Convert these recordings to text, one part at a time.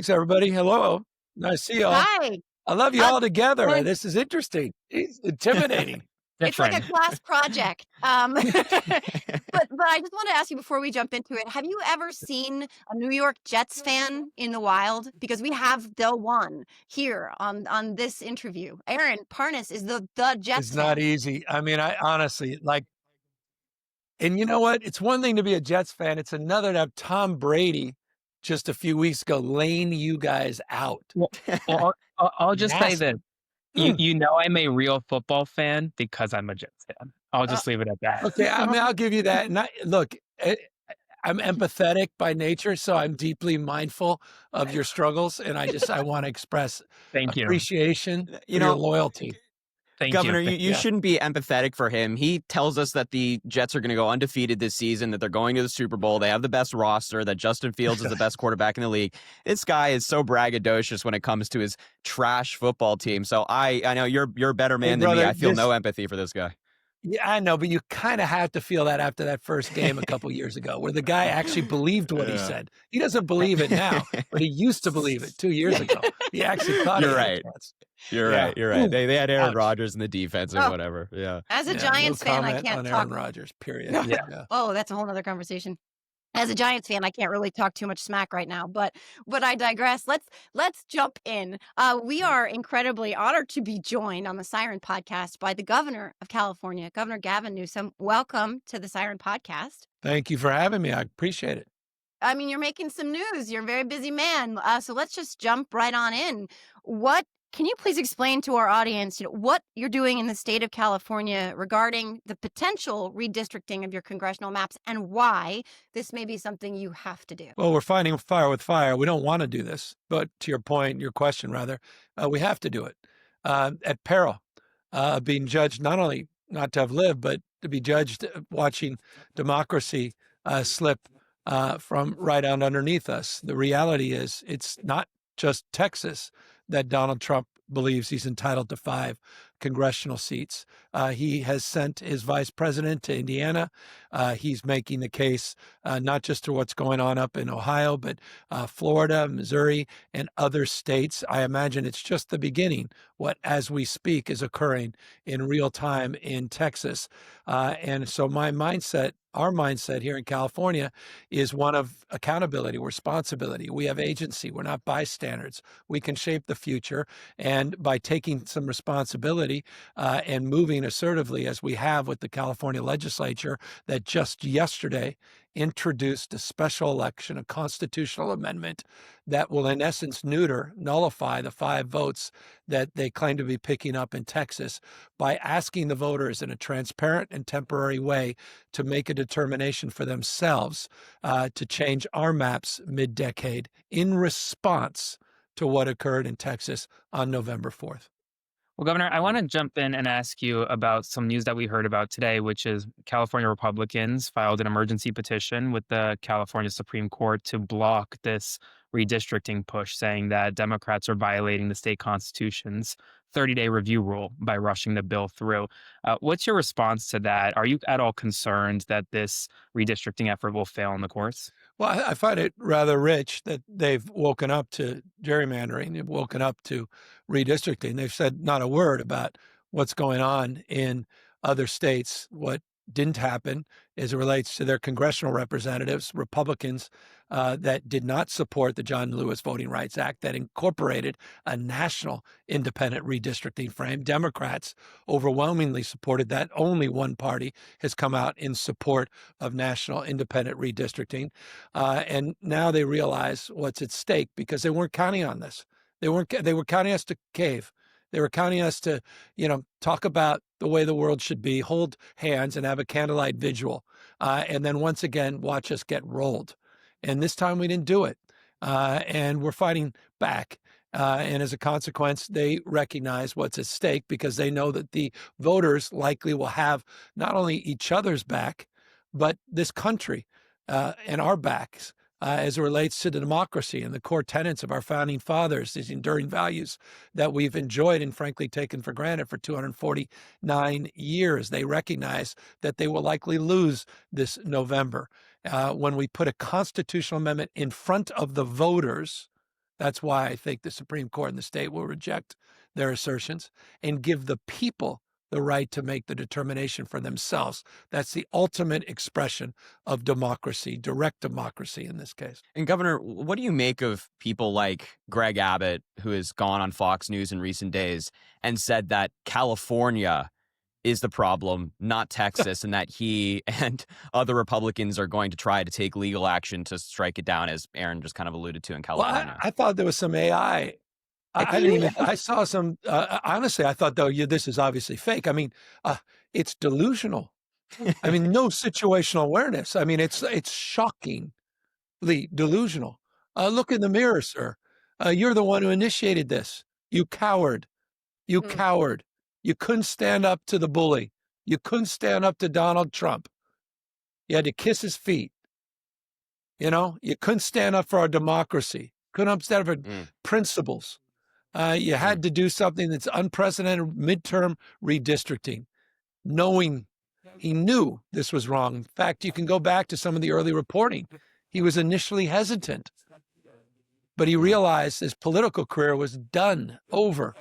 Thanks, everybody. Hello. Nice to see y'all. Hi. I love you all together. and- This is interesting. It's intimidating. It's like a Different. class project. But I just want to ask you before we jump into it, have you ever seen a New York Jets fan in the wild? Because we have the one here on this interview. Aaron Parnas is the Jets It's not fan. easy. I mean, I honestly and you know what? It's one thing to be a Jets fan. It's another to have Tom Brady just a few weeks ago laying you guys out. Well, I'll just say Nasty. that you know I'm a real football fan because I'm a Jets fan. I'll just leave it at that. Okay, I mean, I'll give you that. And look, I'm empathetic by nature, so I'm deeply mindful of your struggles, and I want to express Thank you. appreciation for your loyalty. Thank Governor, you. you shouldn't be empathetic for him. He tells us that the Jets are going to go undefeated this season, that they're going to the Super Bowl, they have the best roster, that Justin Fields is the best quarterback in the league. This guy is so braggadocious when it comes to his trash football team. So I know you're a better man than me. I feel no empathy for this guy. Yeah, I know, but you kind of have to feel that after that first game a couple years ago, where the guy actually believed what he said. He doesn't believe it now, but he used to believe it 2 years ago. He actually thought You're he had right. a chance. You're right. Ooh, They had Aaron ouch. Rodgers in the defense and whatever. Yeah. As a Giants no fan, I comment can't on talk. Aaron Rodgers, period. Yeah. Oh, that's a whole nother conversation. As a Giants fan, I can't really talk too much smack right now, but I digress. Let's jump in. We are incredibly honored to be joined on the Siren podcast by the Governor of California, Governor Gavin Newsom. Welcome to the Siren podcast. Thank you for having me. I appreciate it. I mean, you're making some news. You're a very busy man. So let's just jump right on in. Can you please explain to our audience, what you're doing in the state of California regarding the potential redistricting of your congressional maps and why this may be something you have to do? Well, we're fighting fire with fire. We don't want to do this, but to your point, your question rather, we have to do it at peril of being judged not only not to have lived, but to be judged watching democracy slip from right out underneath us. The reality is it's not just Texas that Donald Trump believes he's entitled to 5 congressional seats. He has sent his vice president to Indiana. He's making the case not just to what's going on up in Ohio, but Florida, Missouri, and other states. I imagine it's just the beginning, what, as we speak, is occurring in real time in Texas. And so our mindset here in California is one of accountability, responsibility. We have agency. We're not bystanders. We can shape the future. And by taking some responsibility and moving assertively, as we have with the California legislature that just yesterday introduced a special election, a constitutional amendment that will, in essence, nullify the 5 votes that they claim to be picking up in Texas by asking the voters in a transparent and temporary way to make a determination for themselves to change our maps mid-decade in response to what occurred in Texas on November 4th. Well, Governor, I want to jump in and ask you about some news that we heard about today, which is California Republicans filed an emergency petition with the California Supreme Court to block this redistricting push, saying that Democrats are violating the state constitution's 30-day review rule by rushing the bill through. What's your response to that? Are you at all concerned that this redistricting effort will fail in the courts? Well, I find it rather rich that they've woken up to gerrymandering. They've woken up to redistricting. They've said not a word about what's going on in other states. What didn't happen as it relates to their congressional representatives, Republicans that did not support the John Lewis Voting Rights Act that incorporated a national independent redistricting frame. Democrats overwhelmingly supported that. Only one party has come out in support of national independent redistricting. And now they realize what's at stake because they weren't counting on this. They were counting us to cave. They were counting us to, talk about the way the world should be, hold hands and have a candlelight vigil. And then once again, watch us get rolled. And this time we didn't do it. And we're fighting back. And as a consequence, they recognize what's at stake because they know that the voters likely will have not only each other's back, but this country and our backs. As it relates to the democracy and the core tenets of our founding fathers, these enduring values that we've enjoyed and frankly taken for granted for 249 years. They recognize that they will likely lose this November when we put a constitutional amendment in front of the voters That's why I think the Supreme Court in the state will reject their assertions and give the people the right to make the determination for themselves. That's the ultimate expression of democracy, direct democracy in this case. And Governor, what do you make of people like Greg Abbott, who has gone on Fox News in recent days and said that California is the problem, not Texas, and that he and other Republicans are going to try to take legal action to strike it down, as Aaron just kind of alluded to in California? Well, I thought there was some AI. I didn't even, I saw some, honestly, I thought, though, this is obviously fake. I mean, it's delusional. I mean, no situational awareness. I mean, it's shockingly delusional. Look in the mirror, sir. You're the one who initiated this. You coward. You coward. You couldn't stand up to the bully. You couldn't stand up to Donald Trump. You had to kiss his feet. You couldn't stand up for our democracy. Couldn't stand up for principles. You had to do something that's unprecedented, midterm redistricting, knowing he knew this was wrong. In fact, you can go back to some of the early reporting. He was initially hesitant, but he realized his political career was done, over,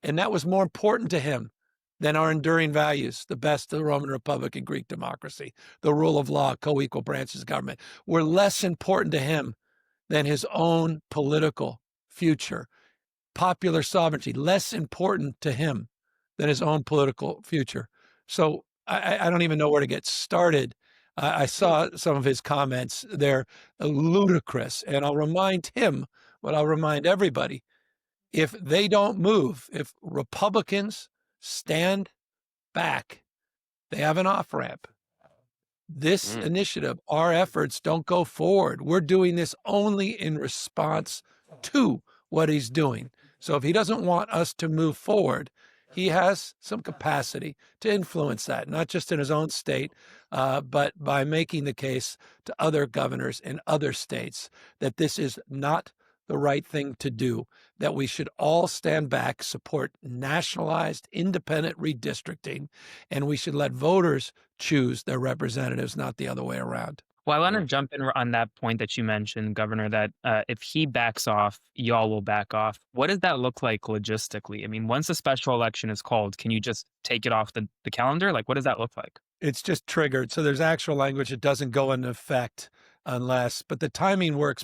and that was more important to him than our enduring values, the best of the Roman Republic and Greek democracy, the rule of law, co-equal branches of government, were less important to him than his own political future. Popular sovereignty, less important to him than his own political future. So I don't even know where to get started. I saw some of his comments. They're ludicrous. And I'll remind him, but I'll remind everybody, if they don't move, if Republicans stand back, they have an off-ramp. This initiative, our efforts don't go forward. We're doing this only in response to what he's doing. So if he doesn't want us to move forward, he has some capacity to influence that, not just in his own state, but by making the case to other governors in other states that this is not the right thing to do, that we should all stand back, support nationalized, independent redistricting, and we should let voters choose their representatives, not the other way around. Well, I want to jump in on that point that you mentioned, Governor, that if he backs off, y'all will back off. What does that look like logistically? I mean, once a special election is called, can you just take it off the calendar? Like, what does that look like? It's just triggered. So there's actual language that doesn't go into effect unless, but the timing works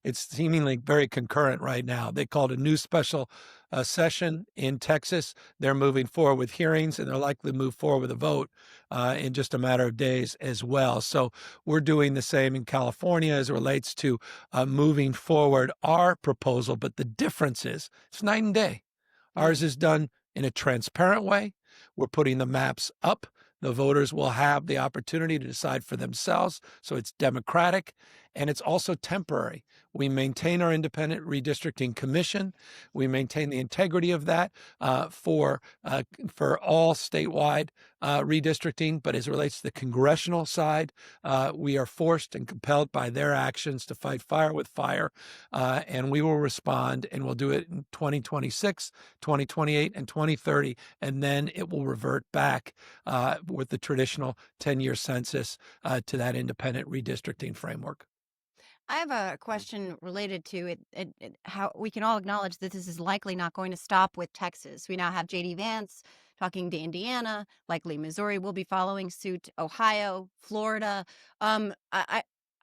it's seemingly very concurrent right now. They called a new special session in Texas. They're moving forward with hearings, and they're likely to move forward with a vote in just a matter of days as well. So we're doing the same in California as it relates to moving forward our proposal. But the difference is it's night and day. Ours is done in a transparent way. We're putting the maps up. The voters will have the opportunity to decide for themselves. So it's democratic, and it's also temporary. We maintain our independent redistricting commission. We maintain the integrity of that for all statewide redistricting. But as it relates to the congressional side, we are forced and compelled by their actions to fight fire with fire. And we will respond, and we'll do it in 2026, 2028, and 2030. And then it will revert back with the traditional 10-year census to that independent redistricting framework. I have a question related to how we can all acknowledge that this is likely not going to stop with Texas. We now have J.D. Vance talking to Indiana, likely Missouri will be following suit, Ohio, Florida.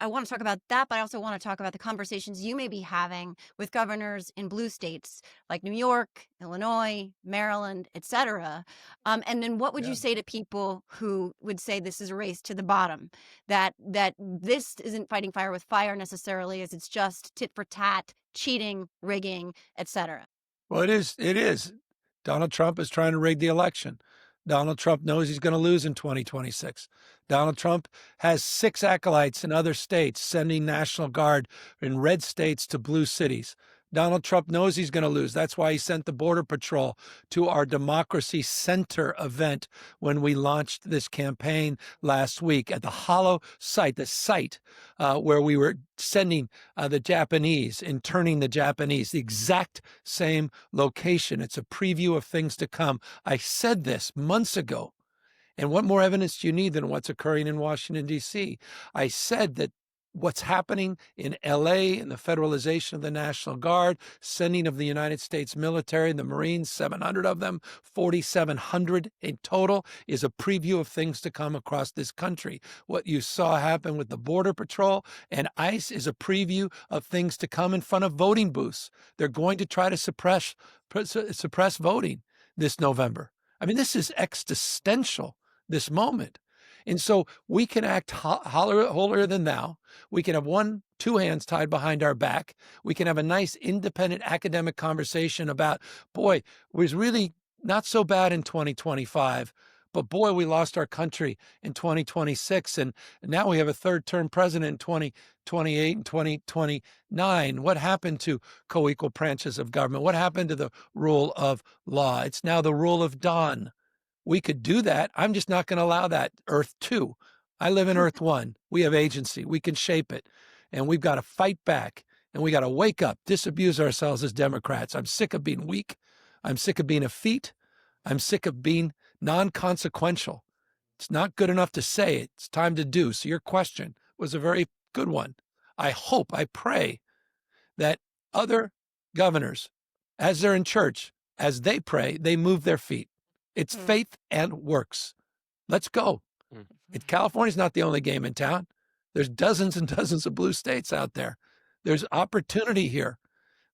I want to talk about that, but I also want to talk about the conversations you may be having with governors in blue states like New York, Illinois, Maryland, et cetera. And then what would you say to people who would say this is a race to the bottom, that this isn't fighting fire with fire necessarily, as it's just tit for tat, cheating, rigging, et cetera? Well, it is. Donald Trump is trying to rig the election. Donald Trump knows he's going to lose in 2026. Donald Trump has 6 acolytes in other states sending National Guard in red states to blue cities. Donald Trump knows he's going to lose. That's why he sent the Border Patrol to our Democracy Center event when we launched this campaign last week at the hollow site, the site where we were sending the Japanese, interning the Japanese, the exact same location. It's a preview of things to come. I said this months ago. And what more evidence do you need than what's occurring in Washington, D.C.? I said that what's happening in LA and the federalization of the National Guard, sending of the United States military, the Marines, 700 of them, 4,700 in total, is a preview of things to come across this country. What you saw happen with the Border Patrol and ICE is a preview of things to come in front of voting booths. They're going to try to suppress voting this November. I mean, this is existential, this moment. And so we can act holier than thou. We can have two hands tied behind our back. We can have a nice independent academic conversation about, boy, it was really not so bad in 2025, but boy, we lost our country in 2026. And now we have a third-term president in 2028 and 2029. What happened to co-equal branches of government? What happened to the rule of law? It's now the rule of Don. We could do that. I'm just not going to allow that. Earth 2. I live in Earth 1. We have agency. We can shape it. And we've got to fight back. And we got to wake up, disabuse ourselves as Democrats. I'm sick of being weak. I'm sick of being effete. I'm sick of being non-consequential. It's not good enough to say it. It's time to do. So your question was a very good one. I hope, I pray that other governors, as they're in church, as they pray, they move their feet. It's faith and works. Let's go. California's not the only game in town. There's dozens and dozens of blue states out there. There's opportunity here.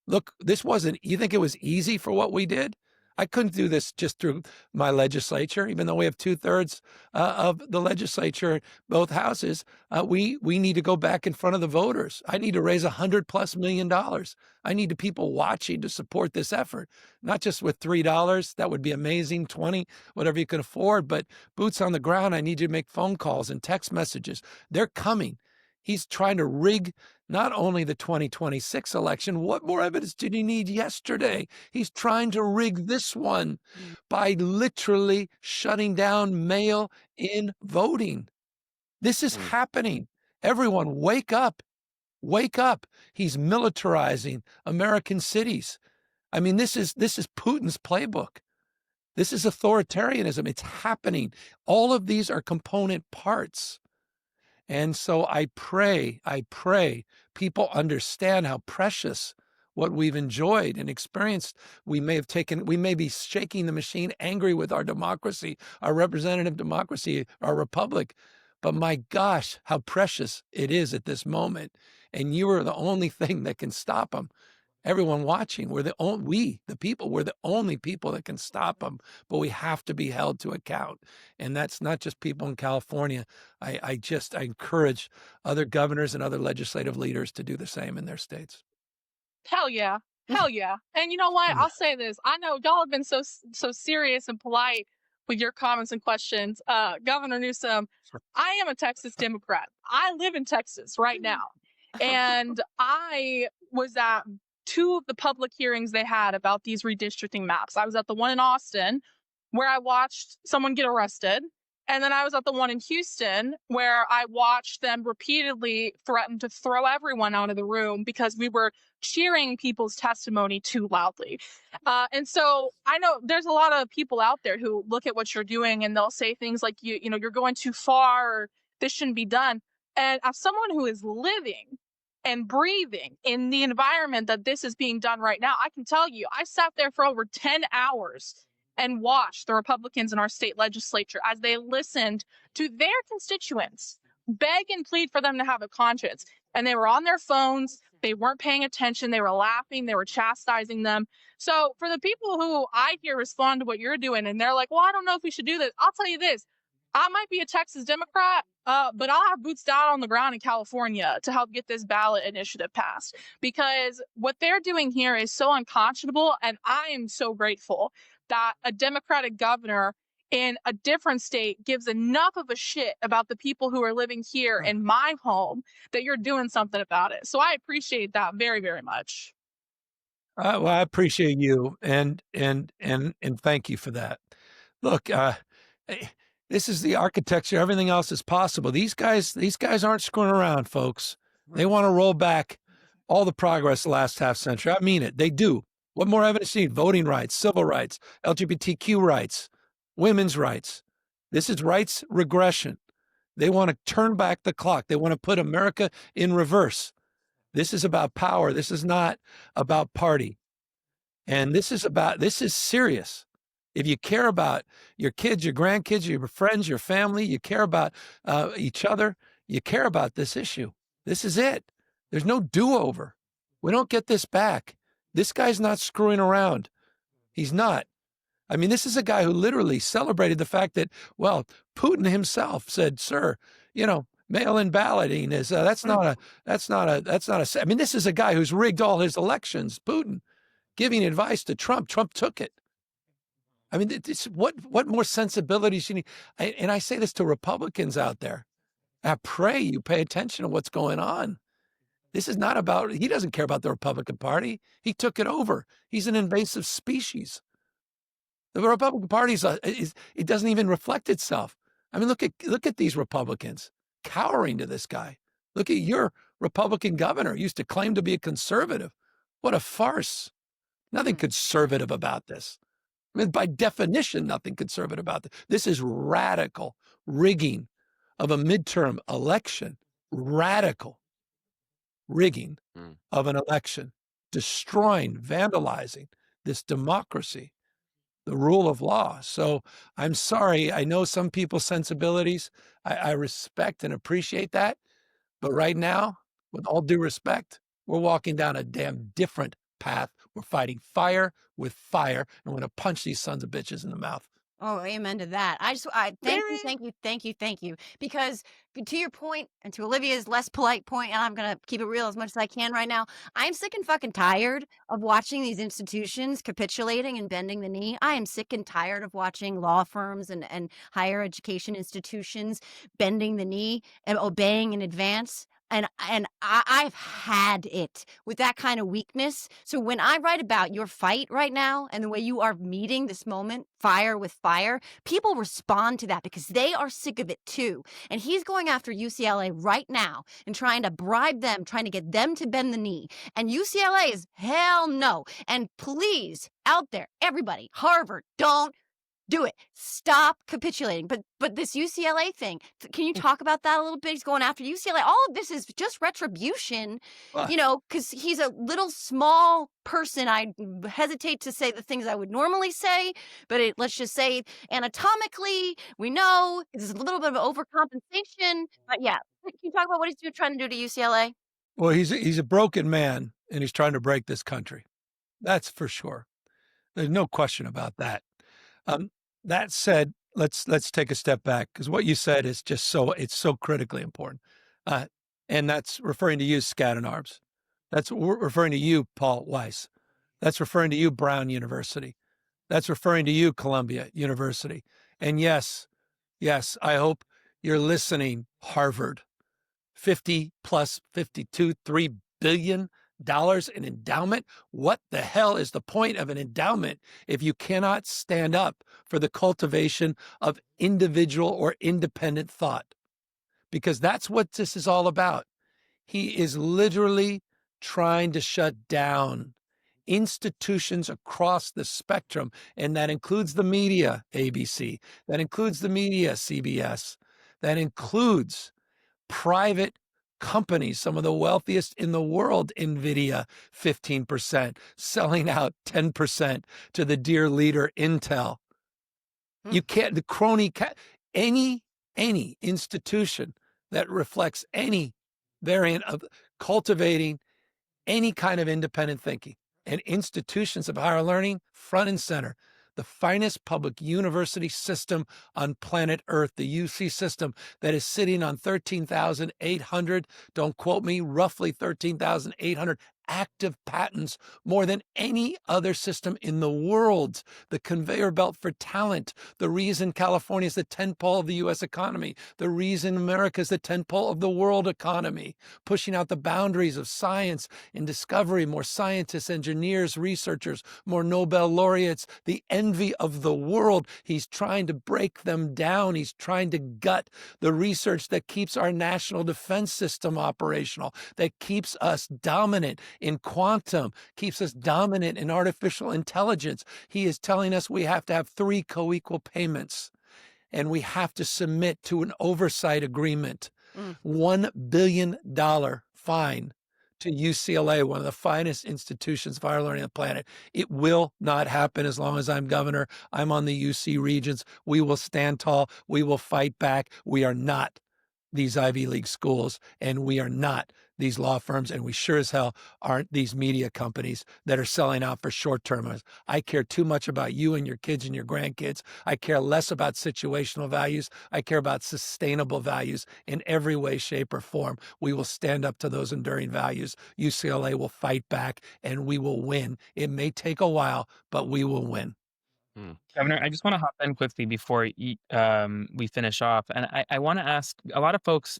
Look, you think it was easy for what we did? I couldn't do this just through my legislature, even though we have 2/3 of the legislature, both houses. We need to go back in front of the voters. I need to raise $100+ million. I need the people watching to support this effort, not just with $3. That would be amazing, 20, whatever you can afford, but boots on the ground. I need you to make phone calls and text messages. They're coming. He's trying to rig not only the 2026 election. What more evidence did he need yesterday? He's trying to rig this one by literally shutting down mail-in voting. This is happening. Everyone, wake up. Wake up. He's militarizing American cities. I mean, this is Putin's playbook. This is authoritarianism. It's happening. All of these are component parts. And so I pray people understand how precious what we've enjoyed and experienced. We may be shaking the machine, angry with our democracy, our representative democracy, our republic. But my gosh, how precious it is at this moment. And you are the only thing that can stop them. Everyone watching, we're the only people that can stop them, but we have to be held to account. And that's not just people in California. I encourage other governors and other legislative leaders to do the same in their states. Hell yeah. Hell yeah. And you know what? I'll say this. I know y'all have been so serious and polite with your comments and questions. Governor Newsom, I am a Texas Democrat. I live in Texas right now. And I was at 2 of the public hearings they had about these redistricting maps. I was at the one in Austin where I watched someone get arrested. And then I was at the one in Houston where I watched them repeatedly threaten to throw everyone out of the room because we were cheering people's testimony too loudly. And so I know there's a lot of people out there who look at what you're doing and they'll say things like, you're going too far, or this shouldn't be done. And as someone who is living and breathing in the environment that this is being done right now, I can tell you, I sat there for over 10 hours and watched the Republicans in our state legislature as they listened to their constituents beg and plead for them to have a conscience. And they were on their phones. They weren't paying attention. They were laughing. They were chastising them. So for the people who I hear respond to what you're doing and they're like, well, I don't know if we should do this. I'll tell you this. I might be a Texas Democrat, but I'll have boots down on the ground in California to help get this ballot initiative passed, because what they're doing here is so unconscionable. And I am so grateful that a Democratic governor in a different state gives enough of a shit about the people who are living here in my home that you're doing something about it. So I appreciate that very, very much. Well, I appreciate you and thank you for that. Look, this is the architecture. Everything else is possible. These guys aren't screwing around, folks. They want to roll back all the progress the last half century. I mean it. They do. What more evidence do you need? Voting rights, civil rights, LGBTQ rights, women's rights. This is rights regression. They want to turn back the clock. They want to put America in reverse. This is about power. This is not about party. And this is serious. If you care about your kids, your grandkids, your friends, your family, you care about each other, you care about this issue. This is it. There's no do-over. We don't get this back. This guy's not screwing around. He's not. I mean, this is a guy who literally celebrated the fact that, well, Putin himself said, sir, mail-in balloting is, I mean, this is a guy who's rigged all his elections, Putin, giving advice to Trump. Trump took it. I mean, what more sensibilities you need? And I say this to Republicans out there. I pray you pay attention to what's going on. This is not about, he doesn't care about the Republican Party. He took it over. He's an invasive species. The Republican Party it doesn't even reflect itself. I mean, look at these Republicans cowering to this guy. Look at your Republican governor, used to claim to be a conservative. What a farce. Nothing conservative about this. I mean, by definition, nothing conservative about this. This is radical rigging of a midterm election. Radical rigging of an election. Destroying, vandalizing this democracy, the rule of law. So I'm sorry. I know some people's sensibilities. I respect and appreciate that. But right now, with all due respect, we're walking down a damn different path. We're fighting fire with fire, and we're going to punch these sons of bitches in the mouth. Oh, amen to that. Thank you. Because to your point, and to Olivia's less polite point, and I'm going to keep it real as much as I can right now, I'm sick and fucking tired of watching these institutions capitulating and bending the knee. I am sick and tired of watching law firms and higher education institutions bending the knee and obeying in advance. And I've had it with that kind of weakness. So when I write about your fight right now and the way you are meeting this moment, fire with fire, people respond to that because they are sick of it too. And he's going after UCLA right now and trying to bribe them, trying to get them to bend the knee. And UCLA is hell no. And please, out there, everybody, Harvard, don't do it. Stop capitulating. But this UCLA thing, can you talk about that a little bit? He's going after UCLA. All of this is just retribution, because he's a little small person. I hesitate to say the things I would normally say, but let's just say anatomically, we know it's a little bit of overcompensation. But yeah, can you talk about what he's trying to do to UCLA? Well, he's a broken man, and he's trying to break this country. That's for sure. There's no question about that. That said, let's take a step back, because what you said is just it's so critically important. And that's referring to you, Skadden Arps. That's referring to you, Paul Weiss. That's referring to you, Brown University. That's referring to you, Columbia University. And yes, I hope you're listening, Harvard. 50 plus 52, $3 billion in endowment. What the hell is the point of an endowment if you cannot stand up for the cultivation of individual or independent thought? Because that's what this is all about. He is literally trying to shut down institutions across the spectrum, and that includes the media, ABC, that includes the media, CBS, that includes private companies, some of the wealthiest in the world, NVIDIA, 15%, selling out 10% to the dear leader, Intel. You can't, the crony, any institution that reflects any variant of cultivating any kind of independent thinking, and institutions of higher learning, front and center. The finest public university system on planet Earth, the UC system, that is sitting on 13,800, don't quote me, roughly 13,800 active patents, more than any other system in the world. The conveyor belt for talent, the reason California is the tentpole of the U.S. economy, the reason America is the tentpole of the world economy, pushing out the boundaries of science and discovery, more scientists, engineers, researchers, more Nobel laureates, the envy of the world. He's trying to break them down. He's trying to gut the research that keeps our national defense system operational, that keeps us dominant in quantum, keeps us dominant in artificial intelligence. He is telling us we have to have 3 co-equal payments. and we have to submit to an oversight agreement. Mm. $1 billion fine to UCLA, one of the finest institutions of higher learning on the planet. It will not happen as long as I'm governor. I'm on the UC Regents. We will stand tall. We will fight back. We are not these Ivy League schools, and we are not these law firms, and we sure as hell aren't these media companies that are selling out for short-termers. I care too much about you and your kids and your grandkids. I care less about situational values. I care about sustainable values in every way, shape, or form. We will stand up to those enduring values. UCLA will fight back, and we will win. It may take a while, but we will win. Governor, I just want to hop in quickly before we finish off. And I want to ask, a lot of folks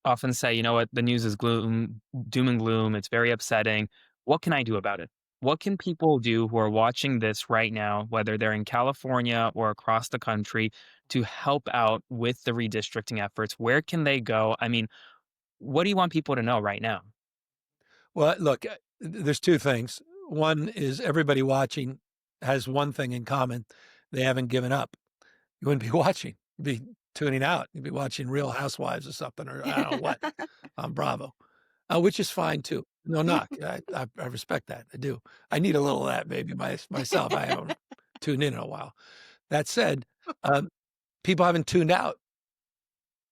often say, you know what, the news is doom and gloom. It's very upsetting. What can I do about it? What can people do who are watching this right now, whether they're in California or across the country, to help out with the redistricting efforts? Where can they go? I mean, what do you want people to know right now? Well, look, there's two things. One is everybody watching has one thing in common. They haven't given up. You wouldn't be watching. You'd be tuning out. You'd be watching Real Housewives or something, or I don't know what, on Bravo, which is fine too. No knock. I respect that. I do. I need a little of that maybe myself. I haven't tuned in a while. That said, people haven't tuned out.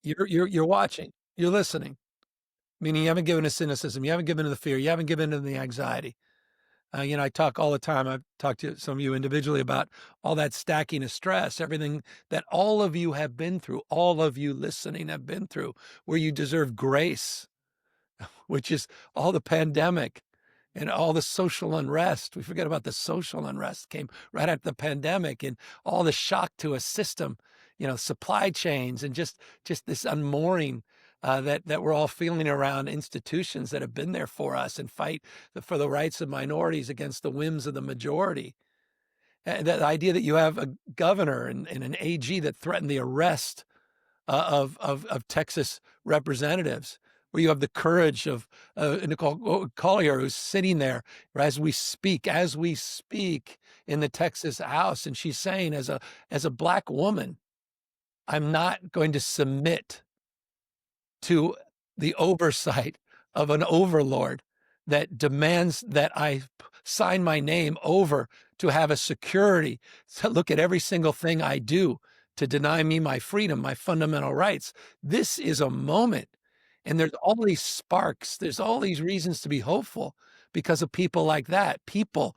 You're watching. You're listening. Meaning you haven't given to cynicism. You haven't given to the fear. You haven't given to the anxiety. I talk all the time. I've talked to some of you individually about all that stacking of stress, everything that all of you have been through, all of you listening have been through, where you deserve grace, which is all the pandemic and all the social unrest. We forget about the social unrest came right after the pandemic, and all the shock to a system, supply chains, and just this unmooring that we're all feeling around institutions that have been there for us and fight for the rights of minorities against the whims of the majority. And that idea that you have a governor and an AG that threatened the arrest of Texas representatives, where you have the courage of Nicole Collier, who's sitting there as we speak in the Texas House, and she's saying, as a Black woman, I'm not going to submit to the oversight of an overlord that demands that I sign my name over to have a security to look at every single thing I do to deny me my freedom, my fundamental rights. This is a moment. And there's all these sparks. There's all these reasons to be hopeful because of people like that, people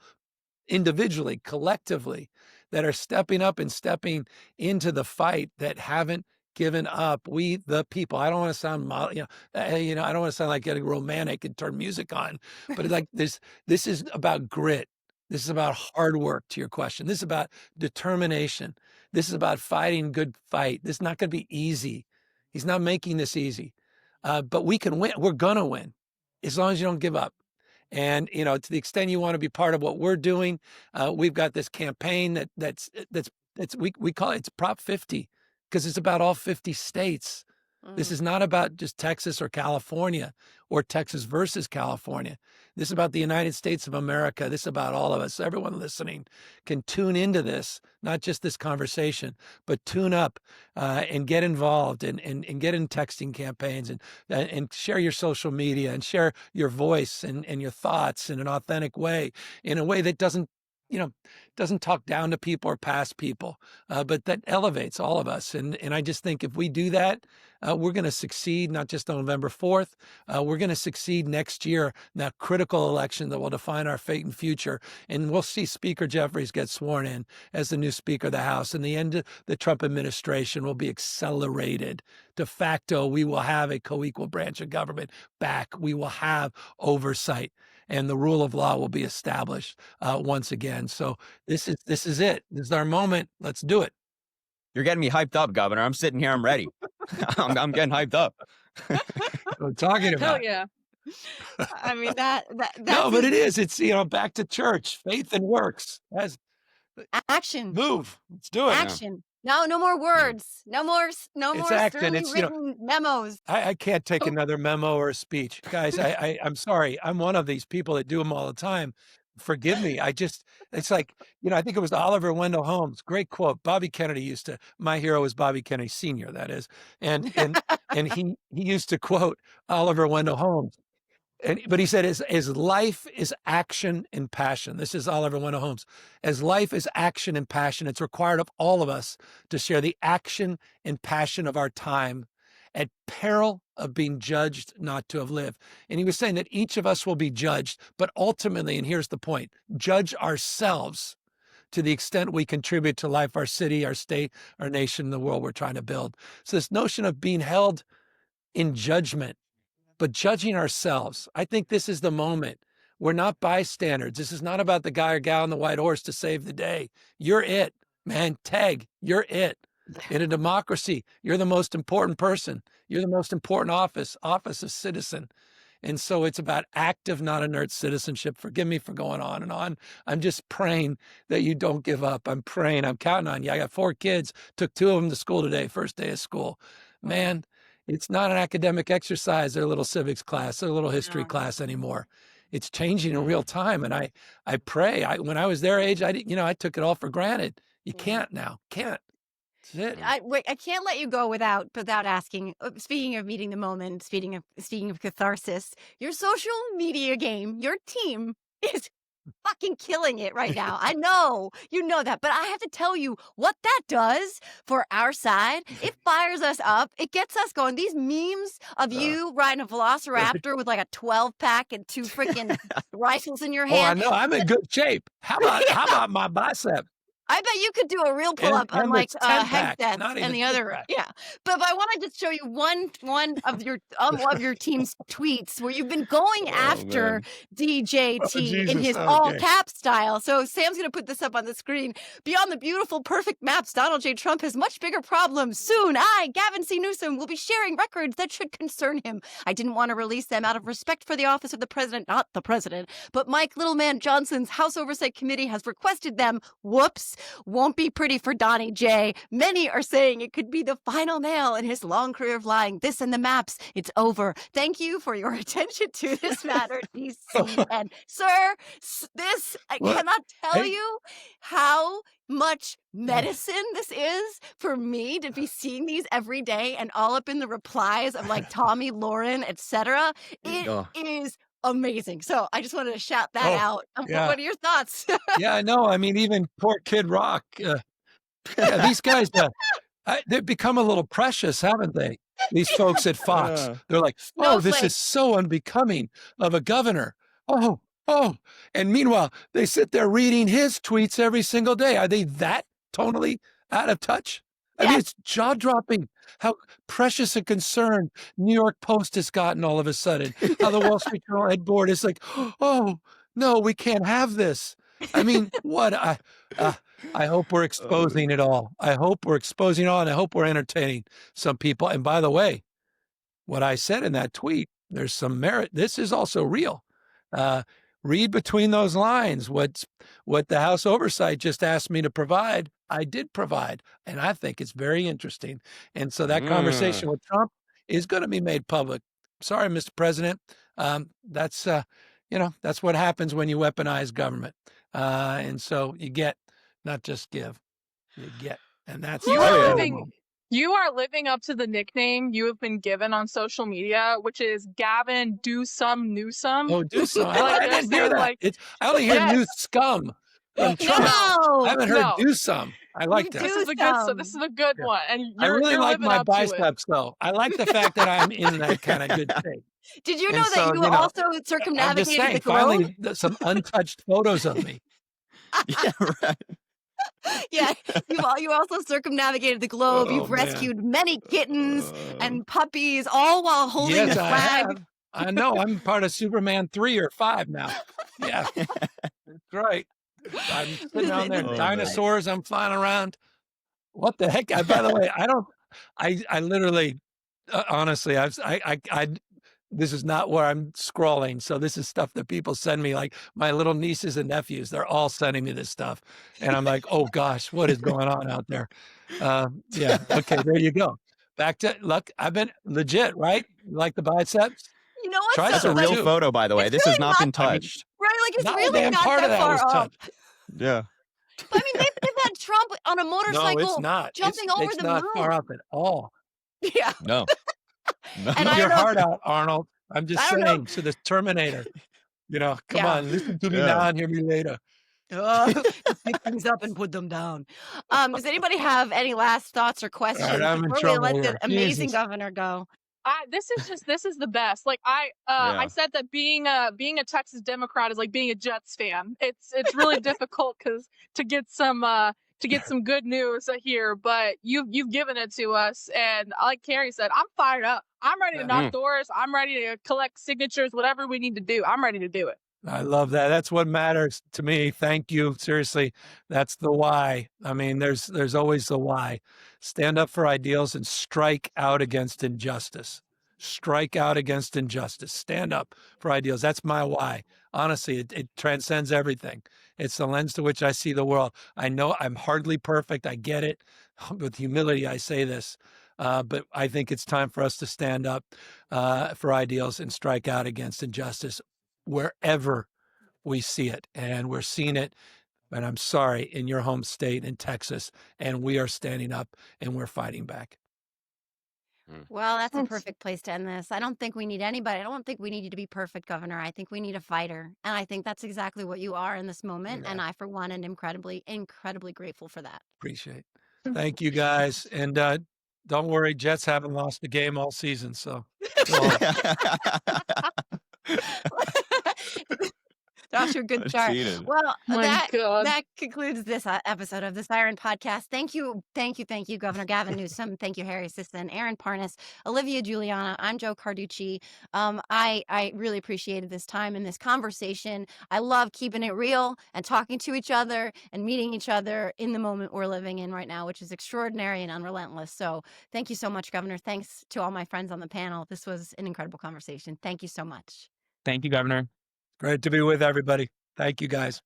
individually, collectively, that are stepping up and stepping into the fight, that haven't given up. We, the people. I don't want to sound, I don't want to sound like getting romantic and turn music on, but like this is about grit. This is about hard work, to your question. This is about determination. This is about fighting good fight. This is not going to be easy. He's not making this easy, but we can win. We're going to win as long as you don't give up. And, to the extent you want to be part of what we're doing, we've got this campaign that's we call it, it's Prop 50, because it's about all 50 states. This is not about just Texas or California or Texas versus California. This is about the United States of America. This is about all of us. Everyone listening can tune into this, not just this conversation, but tune up and get involved and get in texting campaigns and share your social media and share your voice and your thoughts in an authentic way, in a way that doesn't talk down to people or past people, but that elevates all of us. And I just think if we do that, we're going to succeed, not just on November 4th. We're going to succeed next year in that critical election that will define our fate and future. And we'll see Speaker Jeffries get sworn in as the new Speaker of the House. And the end of the Trump administration will be accelerated. De facto, we will have a co-equal branch of government back. We will have oversight, and the rule of law will be established once again. So this is it. This is our moment. Let's do it. You're getting me hyped up, Governor. I'm sitting here. I'm ready. I'm getting hyped up. I'm talking about. Hell yeah. I mean, that's No, but it is. It's, back to church, faith and works. As action. move. Let's do it. Action. No more words. No more action. sternly It's, written memos. I can't take another memo or a speech. Guys, I'm sorry. I'm one of these people that do them all the time. forgive me. It's like, I think it was Oliver Wendell Holmes. Great quote. Bobby Kennedy my hero was Bobby Kennedy Sr., that is. And he used to quote Oliver Wendell Holmes. But he said, as life is action and passion. This is Oliver Wendell Holmes. As life is action and passion, it's required of all of us to share the action and passion of our time at peril of being judged not to have lived. And he was saying that each of us will be judged, but ultimately, and here's the point, judge ourselves to the extent we contribute to life, our city, our state, our nation, the world we're trying to build. So this notion of being held in judgment, but judging ourselves, I think this is the moment. We're not bystanders. This is not about the guy or gal on the white horse to save the day. You're it, man. Tag, you're it. In a democracy, you're the most important person. You're the most important office of citizen. And so it's about active, not inert citizenship. Forgive me for going on and on. I'm just praying that you don't give up. I'm praying. I'm counting on you. I got 4 kids, took 2 of them to school today, first day of school. Man, it's not an academic exercise, their little civics class, their little history class anymore. It's changing in real time. And I pray. When I was their age, I took it all for granted. You can't now. Can't. That's it. I can't let you go without asking. Speaking of meeting the moment, speaking of catharsis, your social media game, your team is fucking killing it right now. I know you know that, but I have to tell you what that does for our side. It fires us up. It gets us going. These memes of you riding a velociraptor with like a 12-pack and 2 freaking rifles in your hand. Oh, I know. I'm in good shape. How about my bicep? I bet you could do a real pull-up And on the like 10-pack, head not and even the other, 10-pack. yeah. But I want to just show you one of your team's tweets where you've been going after DJT in his all caps style. So Sam's going to put this up on the screen. Beyond the beautiful, perfect maps, Donald J. Trump has much bigger problems. Soon, Gavin C. Newsom, will be sharing records that should concern him. I didn't want to release them out of respect for the office of the president, not the president. But Mike Littleman Johnson's House Oversight Committee has requested them. Whoops. Won't be pretty for Donnie J. Many are saying it could be the final nail in his long career of lying. This and the maps, it's over. Thank you for your attention to this matter, DC. And sir, I cannot tell you how much medicine this is for me to be seeing these every day and all up in the replies of like Tommy Lauren, etc. It is amazing. So I just wanted to shout that out. Yeah. What are your thoughts? Yeah, I know. I mean, even poor Kid Rock. These guys, they've become a little precious, haven't they? These folks at Fox. They're like, this is so unbecoming of a governor. Oh. And meanwhile, they sit there reading his tweets every single day. Are they that tonally out of touch? I mean, it's jaw-dropping how precious and concerned New York Post has gotten all of a sudden. How the Wall Street Journal head board is like, oh, no, we can't have this. I mean, what? I hope we're exposing it all. I hope we're exposing it all, and I hope we're entertaining some people. And by the way, what I said in that tweet, there's some merit. This is also real. Read between those lines. What the House Oversight just asked me to provide, I did provide. And I think it's very interesting. And so that conversation with Trump is going to be made public. Sorry, Mr. President. That's what happens when you weaponize government. And so you get, not just give, you get. And that's you are living up to the nickname you have been given on social media, which is Gavin Newsom. Oh, Newsom. I didn't hear that. I only hear new scum from Trump. I haven't heard Newsom. I like that. This is a good one. And I really like my biceps, though. I like the fact that I'm in that kind of good shape. Did you know that you also circumnavigated the globe? Finally, some untouched photos of me. Yeah, right. Yeah, you also circumnavigated the globe. You've rescued many kittens and puppies, all while holding the flag. I know. I'm part of Superman 3 or 5 now. Yeah, that's right. I'm sitting on there, dinosaurs. I'm flying around. What the heck? By the way, I literally, honestly, this is not where I'm scrolling. So this is stuff that people send me, like my little nieces and nephews. They're all sending me this stuff. And I'm like, oh gosh, what is going on out there? Yeah. Okay. There you go. Back to, look, I've been legit, right? You like the biceps? You know what? That's a real photo, by the way. This has not been touched. Right, Like, it's Not a really damn not part that of that far was off. touched. Yeah. I mean, they've had Trump on a No, motorcycle it's not. jumping over It's the not far moon. off at all. Yeah. No. No. And Keep I your don't know heart out, Arnold. I'm just I don't know. saying. So the Terminator, come Yeah. on, listen to me Yeah. now and hear me later. Pick things up and put them down. Does anybody have any last thoughts or All right, questions I'm in before we trouble let the here. amazing Jesus. governor go? This is the best. Like I Yeah. said that being a Texas Democrat is like being a Jets fan. It's really difficult to get some good news here, but you've given it to us, and like Carrie said, I'm fired up. I'm ready to knock doors. I'm ready to collect signatures. Whatever we need to do, I'm ready to do it. I love that. That's what matters to me. Thank you. Seriously, that's the why. I mean, there's always the why. Stand up for ideals and strike out against injustice. Strike out against injustice. Stand up for ideals. That's my why. Honestly, it transcends everything. It's the lens to which I see the world. I know I'm hardly perfect. I get it. With humility, I say this. But I think it's time for us to stand up for ideals and strike out against injustice wherever we see it. And we're seeing it, and I'm sorry, in your home state in Texas. And we are standing up and we're fighting back. Well, that's a Thanks. perfect place to end this. I don't think we need anybody. I don't think we need you to be perfect, Governor. I think we need a fighter. And I think that's exactly what you are in this moment. And Yeah. I, for one, am incredibly, incredibly grateful for that. Appreciate it. Thank you, guys. And don't worry, Jets haven't lost a game all season. So go on. That's your good chart. Cheated. Well, My God. that concludes this episode of the Siren Podcast. Thank you, Governor Gavin Newsom. Thank you, Harry Sisson, Aaron Parnas, Olivia Julianna. I'm Jo Carducci. I really appreciated this time and this conversation. I love keeping it real and talking to each other and meeting each other in the moment we're living in right now, which is extraordinary and unrelentless. So thank you so much, Governor. Thanks to all my friends on the panel. This was an incredible conversation. Thank you so much. Thank you, Governor. Great to be with everybody. Thank you, guys.